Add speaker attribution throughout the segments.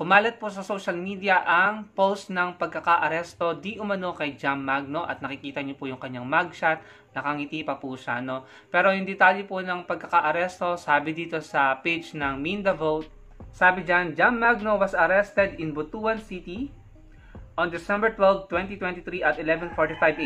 Speaker 1: Kumalat po sa social media ang post ng pagkaka-aresto di umano kay Jam Magno at nakikita niyo po yung kanyang mugshot, nakangiti pa po siya, no? Pero yung detalye po ng pagkaka-aresto, sabi dito sa page ng Mean the Vote, sabi dyan, Jam Magno was arrested in Butuan City on December 12, 2023 at 11:45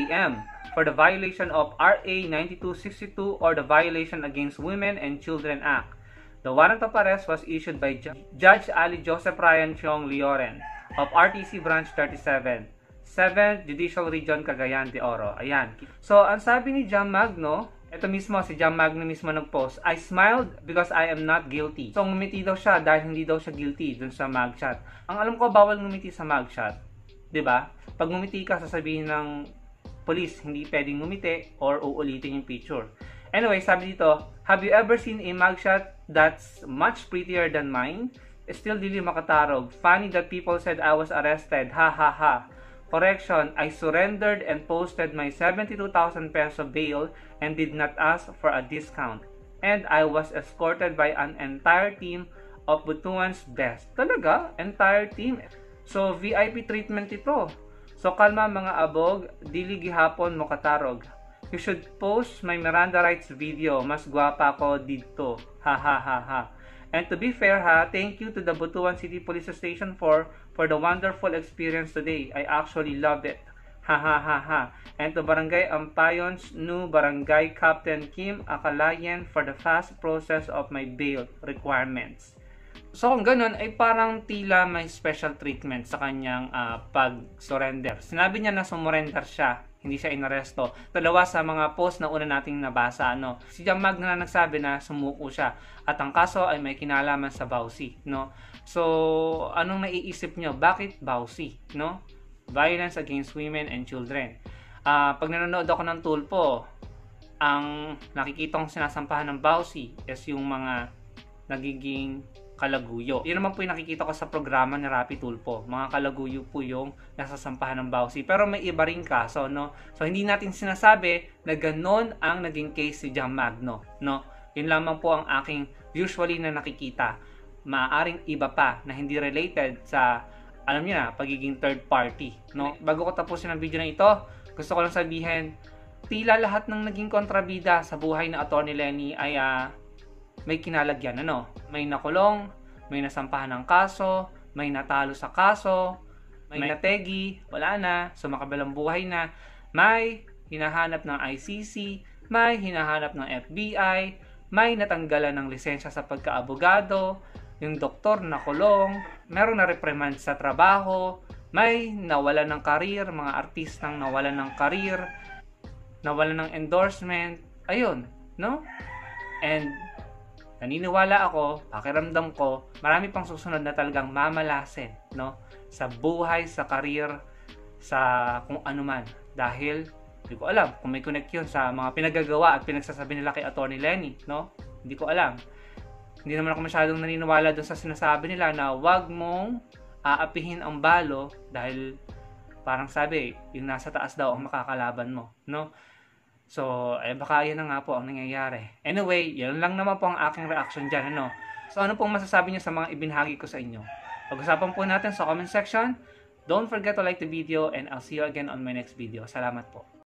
Speaker 1: a.m. for the violation of RA 9262 or the Violation Against Women and Children Act. The warrant of arrest was issued by Judge Ali Joseph Ryan Chong Leoren of RTC Branch 37, 7th Judicial Region, Cagayan de Oro. Ayan. So, ang sabi ni Jam Magno, ito mismo, si Jam Magno mismo nag-post, I smiled because I am not guilty. So, ngumiti daw siya dahil hindi daw siya guilty dun sa mugshot. Ang alam ko, bawal ngumiti sa mugshot. 'Di ba? Pag ngumiti ka, sasabihin ng police, hindi pwedeng ngumiti or uulitin yung picture. Anyway, sabi dito, have you ever seen a mugshot that's much prettier than mine? Still dili makatarog. Funny that people said I was arrested. Ha ha ha. Correction, I surrendered and posted my 72,000 peso bail and did not ask for a discount. And I was escorted by an entire team of Butuan's best. Talaga? Entire team? So, VIP treatment ito. So, kalma mga abog, dili gihapon mo katarog. You should post my Miranda Rights video. Mas gwapa ko dito. Ha ha ha ha. And to be fair ha, thank you to the Butuan City Police Station for the wonderful experience today. I actually loved it. Ha ha ha ha. And to Barangay Ampayon's new Barangay Captain Kim Akalayan for the fast process of my bail requirements. So kung ganun ay parang tila may special treatment sa kanyang pag-surrender. Sinabi niya na sumurrender siya, hindi siya inaresto. Dalawa sa mga post na una nating nabasa, no. Si Jam Magno na nagsabi na sumuko siya at ang kaso ay may kinalaman sa Bausi, no. So anong naiisip niyo? Bakit Bausi, no? Violence against women and children. Pag nanonood ako ng Tulpo, ang nakikita kong sinasampahan ng Bausi is yung mga nagiging kalaguyo. Yun naman po yung nakikita ko sa programa ni Rapi Tulpo. Mga kalaguyo po yung nasasampahan ng Bausi. Pero may iba rin kaso, no? So, hindi natin sinasabi na ganon ang naging case si Jam Magno, no? Yun lamang po ang aking usually na nakikita. Maaring iba pa na hindi related sa, alam niyo na, pagiging third party, no? Bago ko tapusin ang video na ito, gusto ko lang sabihin, tila lahat ng naging kontrabida sa buhay na Atty. Lenny ay may kinalagyan, ano? May nakulong, may nasampahan ng kaso, may natalo sa kaso, may nategi, wala na, sumakabilang buhay na, may hinahanap ng ICC, may hinahanap ng FBI, may natanggalan ng lisensya sa pagkaabogado, yung doktor nakulong, meron na reprimand sa trabaho, may nawalan ng karir, mga artistang nawalan ng karir, nawalan ng endorsement, ayun, no? And naniniwala ako, pakiramdam ko, marami pang susunod na talagang mamalasin, no? Sa buhay, sa career, sa kung ano man. Dahil, hindi ko alam kung may connect yun sa mga pinagagawa at pinagsasabi nila kay Atty. Lenny, no? Hindi ko alam. Hindi naman ako masyadong naniniwala dun sa sinasabi nila na wag mong aapihin ang balo dahil parang sabi, yung nasa taas daw ang makakalaban mo, no? So, baka yan na nga po ang nangyayari. Anyway, yan lang naman po ang aking reaction dyan, ano? So, ano pong masasabi niyo sa mga ibinahagi ko sa inyo? Pag-usapan po natin sa comment section. Don't forget to like the video and I'll see you again on my next video. Salamat po.